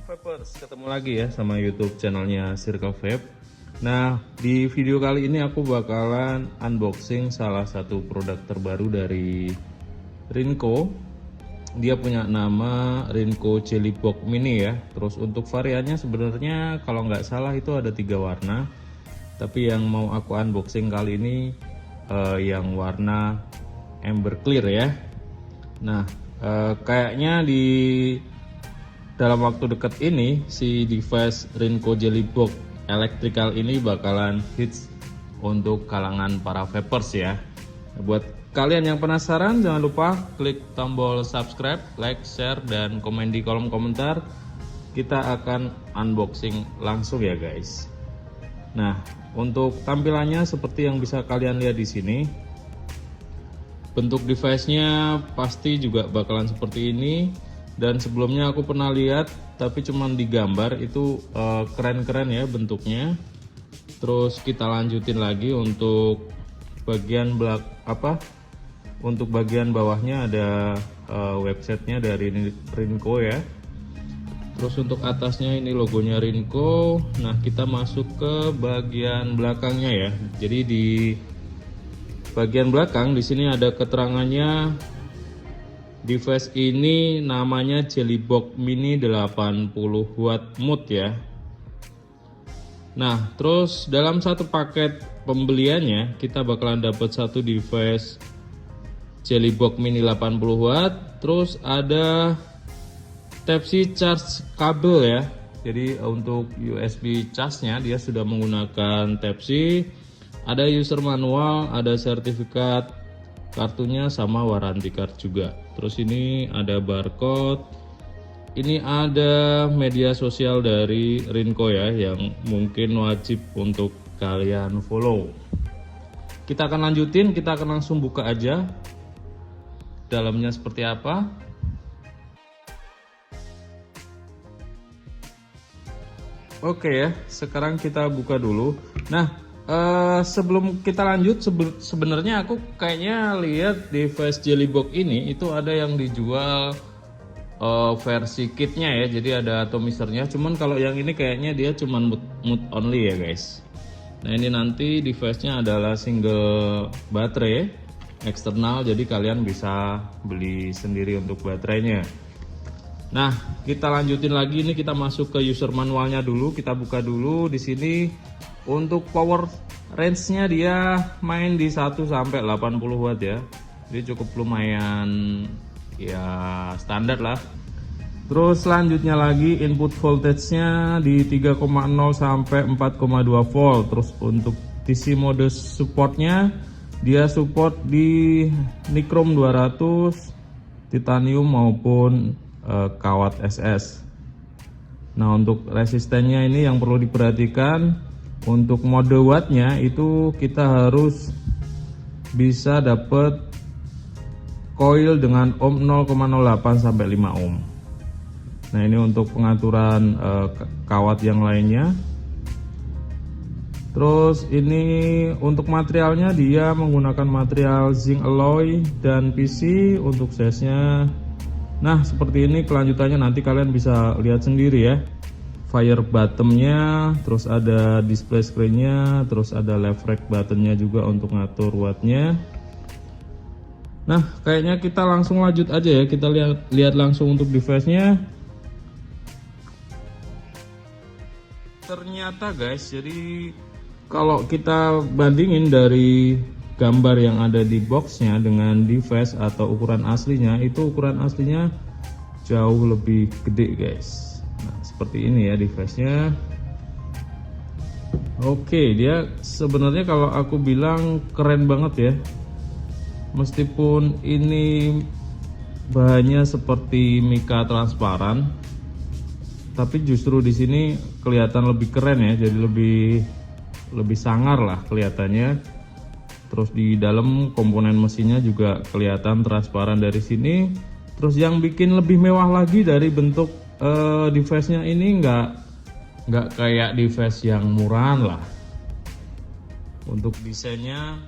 Vapers, ketemu lagi ya sama YouTube channelnya Circle Vape. Nah, di video kali ini aku bakalan unboxing salah satu produk terbaru dari Rinco. Dia punya nama Rinco Jelly Box Mini ya. Terus untuk variannya sebenarnya kalau nggak salah itu ada 3 warna. Tapi yang mau aku unboxing kali ini yang warna Amber Clear ya. Nah, kayaknya di dalam waktu dekat ini si device Rinco Jelly Box Electrical ini bakalan hits untuk kalangan para vapers ya. Buat kalian yang penasaran, jangan lupa klik tombol subscribe, like, share, dan komen di kolom komentar. Kita akan unboxing langsung ya guys. Nah, untuk tampilannya seperti yang bisa kalian lihat di sini. Bentuk device-nya pasti juga bakalan seperti ini. Dan sebelumnya aku pernah lihat, tapi cuman digambar itu keren-keren ya bentuknya. Terus kita lanjutin lagi untuk bagian untuk bagian bawahnya ada websitenya dari Rinco ya. Terus untuk atasnya ini logonya Rinco. Nah, kita masuk ke bagian belakangnya ya. Jadi di bagian belakang di sini ada keterangannya. Device ini namanya Jelly Box Mini 80 watt mood ya. Nah, terus dalam satu paket pembeliannya kita bakalan dapat satu device Jelly Box Mini 80 watt. Terus ada Type-C charge kabel ya. Jadi untuk USB charge-nya dia sudah menggunakan Type-C. Ada user manual, ada sertifikat kartunya sama warranty card juga. Terus ini ada barcode. Ini ada media sosial dari Rinco ya yang mungkin wajib untuk kalian follow. Kita akan lanjutin, kita akan langsung buka aja dalamnya seperti apa. Oke ya, sekarang kita buka dulu. Nah, sebelum kita lanjut, sebenarnya aku kayaknya lihat device Jelly Box ini itu ada yang dijual versi kitnya ya, jadi ada atomisernya. Cuman kalau yang ini kayaknya dia cuman mood only ya guys. Nah, ini nanti device-nya adalah single baterai eksternal, jadi kalian bisa beli sendiri untuk baterainya. Nah, kita lanjutin lagi, ini kita masuk ke user manualnya dulu, kita buka dulu di sini. Untuk power range-nya dia main di 1 sampai 80 watt ya. Jadi cukup lumayan ya, standar lah. Terus selanjutnya lagi input voltage-nya di 3,0 sampai 4,2 volt. Terus untuk DC mode support-nya dia support di Nichrome 200, titanium maupun kawat SS. Nah, untuk resistennya ini yang perlu diperhatikan. Untuk mode wattnya itu kita harus bisa dapat coil dengan ohm 0,08 sampai 5 ohm. Nah, ini untuk pengaturan kawat yang lainnya. Terus ini untuk materialnya dia menggunakan material zinc alloy dan PC untuk size-nya. Nah, seperti ini kelanjutannya, nanti kalian bisa lihat sendiri ya. Fire buttonnya, terus ada display screen-nya, terus ada left right buttonnya juga untuk ngatur wattnya. Nah, kayaknya kita langsung lanjut aja ya, kita lihat langsung untuk device-nya. Ternyata guys, jadi kalau kita bandingin dari gambar yang ada di boxnya dengan device atau ukuran aslinya, itu ukuran aslinya jauh lebih gede guys. Nah, seperti ini ya device-nya. Oke, dia sebenarnya kalau aku bilang keren banget ya. Meskipun ini bahannya seperti mika transparan, tapi justru di sini kelihatan lebih keren ya. Jadi lebih sangar lah kelihatannya. Terus di dalam komponen mesinnya juga kelihatan transparan dari sini. Terus yang bikin lebih mewah lagi dari bentuk device-nya ini nggak kayak device yang murahan lah. Untuk desainnya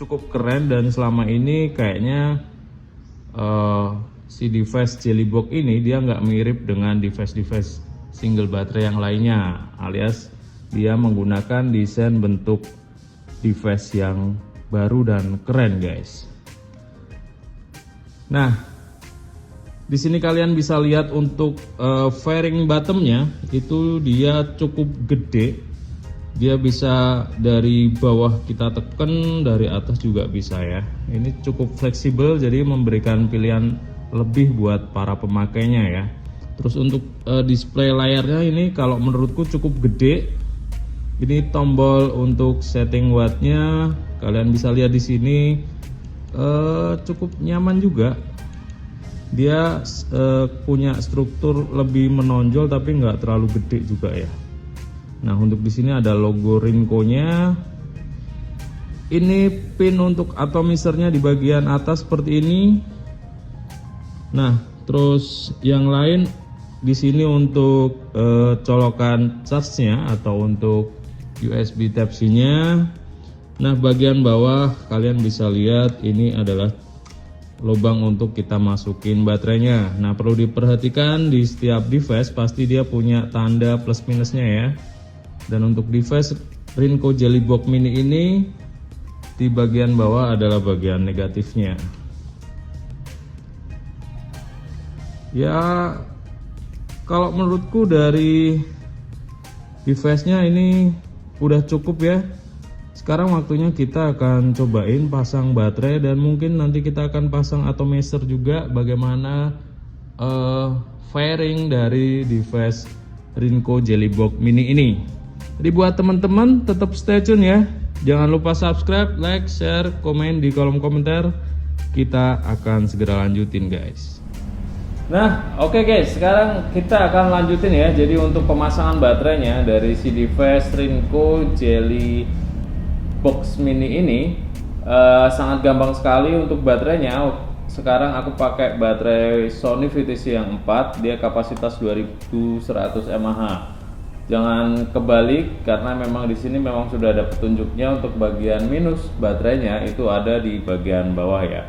cukup keren, dan selama ini kayaknya si device Jellybox ini dia nggak mirip dengan device-device single baterai yang lainnya, alias dia menggunakan desain bentuk device yang baru dan keren guys. Nah, di sini kalian bisa lihat untuk fairing bottomnya itu dia cukup gede. Dia bisa dari bawah kita tekan, dari atas juga bisa ya. Ini cukup fleksibel, jadi memberikan pilihan lebih buat para pemakainya ya. Terus untuk display layarnya ini kalau menurutku cukup gede. Ini tombol untuk setting wattnya, kalian bisa lihat di sini cukup nyaman juga. Dia punya struktur lebih menonjol tapi nggak terlalu gede juga ya. Nah, untuk di sini ada logo Rinco-nya. Ini pin untuk atomisernya di bagian atas seperti ini. Nah, terus yang lain di sini untuk colokan charge-nya atau untuk USB Type-C-nya. Nah, bagian bawah kalian bisa lihat ini adalah lubang untuk kita masukin baterainya. Nah, perlu diperhatikan di setiap device pasti dia punya tanda plus minusnya ya. Dan untuk device Rinco Jellybox Mini ini di bagian bawah adalah bagian negatifnya. Ya, kalau menurutku dari device-nya ini udah cukup ya. Sekarang waktunya kita akan cobain pasang baterai dan mungkin nanti kita akan pasang atomizer juga bagaimana fairing dari device Rinco Jellybox Mini ini. Jadi buat teman-teman tetap stay tune ya. Jangan lupa subscribe, like, share, komen di kolom komentar. Kita akan segera lanjutin guys. Nah, oke guys, sekarang kita akan lanjutin ya. Jadi untuk pemasangan baterainya dari si device Rinco Jellybox Mini ini sangat gampang sekali untuk baterainya. Sekarang aku pakai baterai Sony VTC yang 4, dia kapasitas 2100 mAh. Jangan kebalik karena memang di sini memang sudah ada petunjuknya untuk bagian minus baterainya itu ada di bagian bawah ya.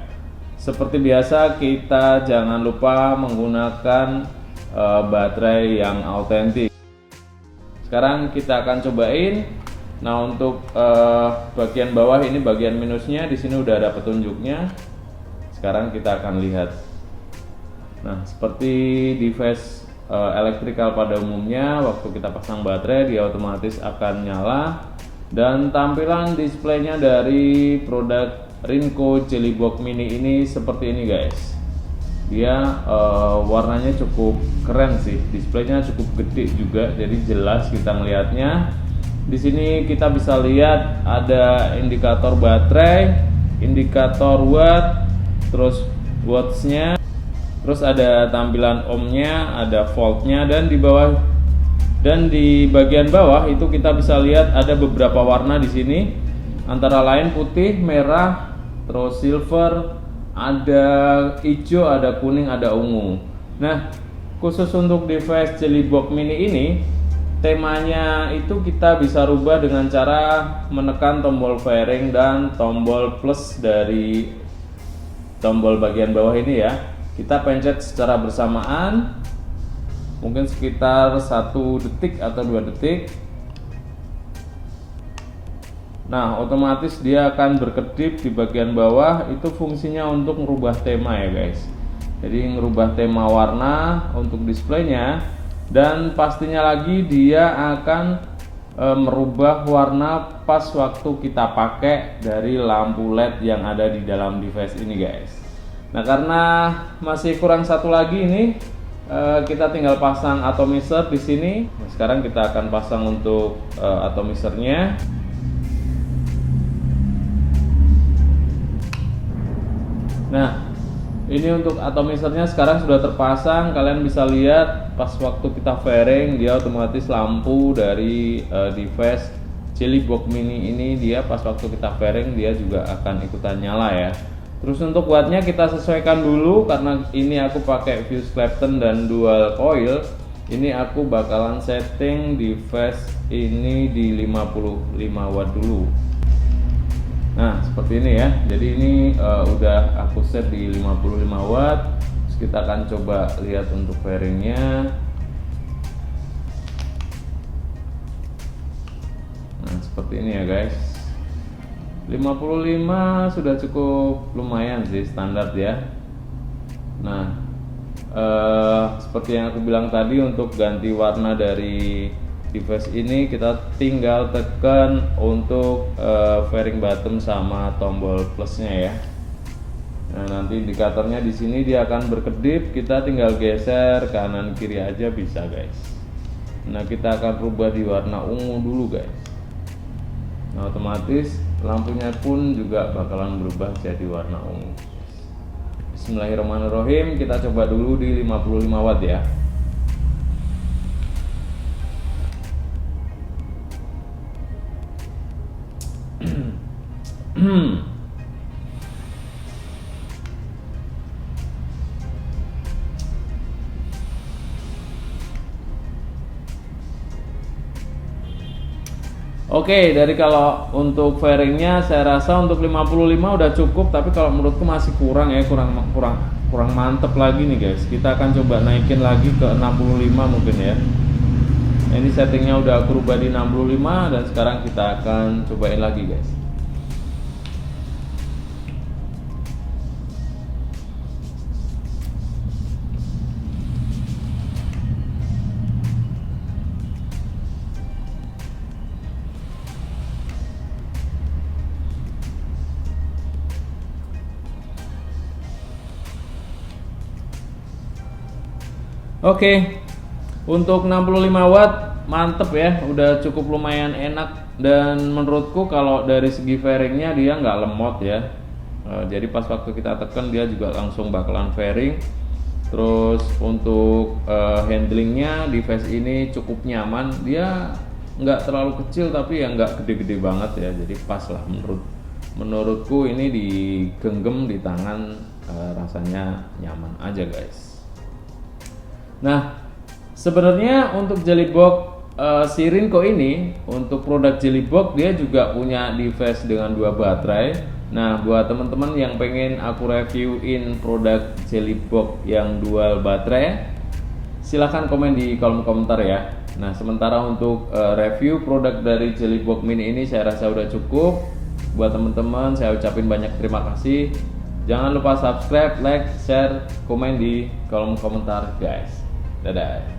Seperti biasa kita jangan lupa menggunakan baterai yang autentik. Sekarang kita akan cobain. Nah, untuk bagian bawah ini bagian minusnya di sini udah ada petunjuknya. Sekarang kita akan lihat. Nah, seperti device elektrikal pada umumnya, waktu kita pasang baterai dia otomatis akan nyala. Dan tampilan displaynya dari produk Rinco Jellybox Mini ini seperti ini guys. Dia warnanya cukup keren sih, displaynya cukup gede juga, jadi jelas kita melihatnya. Di sini kita bisa lihat ada indikator baterai, indikator watt, terus watts-nya. Terus ada tampilan ohmnya, ada voltnya, dan di bawah dan di bagian bawah itu kita bisa lihat ada beberapa warna di sini, antara lain putih, merah, terus silver, ada hijau, ada kuning, ada ungu. Nah, khusus untuk device Jellybox Mini ini, temanya itu kita bisa rubah dengan cara menekan tombol fairing dan tombol plus dari tombol bagian bawah ini ya. Kita pencet secara bersamaan, mungkin sekitar 1 detik atau 2 detik. Nah, otomatis dia akan berkedip di bagian bawah. Itu fungsinya untuk merubah tema ya guys. Jadi merubah tema warna untuk displaynya. Dan pastinya lagi dia akan merubah warna pas waktu kita pakai dari lampu LED yang ada di dalam device ini guys. Nah, karena masih kurang satu lagi ini, kita tinggal pasang atomizer di sini. Nah, sekarang kita akan pasang untuk atomizernya. Nah, ini untuk atomizernya sekarang sudah terpasang. Kalian bisa lihat pas waktu kita fairing dia otomatis lampu dari device Jellybox Mini ini dia pas waktu kita fairing dia juga akan ikutan nyala ya. Terus untuk wattnya kita sesuaikan dulu karena ini aku pakai fuse Clapton dan dual coil. Ini aku bakalan setting device ini di 55 watt dulu. Nah, seperti ini ya. Jadi ini udah aku set di 55 watt. kita akan coba lihat untuk fairingnya. Nah seperti ini ya guys, 55 sudah cukup lumayan sih, standar ya. Nah seperti yang aku bilang tadi, untuk ganti warna dari device ini kita tinggal tekan untuk fairing button sama tombol plusnya ya. Nah nanti indikatornya di sini dia akan berkedip, kita tinggal geser kanan kiri aja bisa guys. Nah kita akan rubah di warna ungu dulu guys. Nah otomatis lampunya pun juga bakalan berubah jadi warna ungu. Bismillahirrahmanirrahim, kita coba dulu di 55 watt ya. Oke, dari kalau untuk fairingnya saya rasa untuk 55 udah cukup, tapi kalau menurutku masih kurang ya, kurang mantep lagi nih guys. Kita akan coba naikin lagi ke 65 mungkin ya. Ini settingnya udah aku rubah di 65 dan sekarang kita akan cobain lagi guys. Oke, untuk 65 watt mantep ya, udah cukup lumayan enak. Dan menurutku kalau dari segi fairingnya dia nggak lemot ya. Jadi pas waktu kita tekan dia juga langsung bakalan fairing. Terus untuk handlingnya device ini cukup nyaman, dia nggak terlalu kecil tapi ya nggak gede-gede banget ya, jadi pas lah menurutku. Ini digenggam di tangan rasanya nyaman aja guys. Nah sebenarnya untuk Jellybox si Rinco ini, untuk produk Jellybox dia juga punya device dengan 2 baterai. Nah buat teman-teman yang pengen aku reviewin produk Jellybox yang dual baterai, silahkan komen di kolom komentar ya. Nah sementara untuk review produk dari Jellybox Mini ini saya rasa udah cukup. Buat teman-teman saya ucapin banyak terima kasih. Jangan lupa subscribe, like, share, komen di kolom komentar guys. Dadah.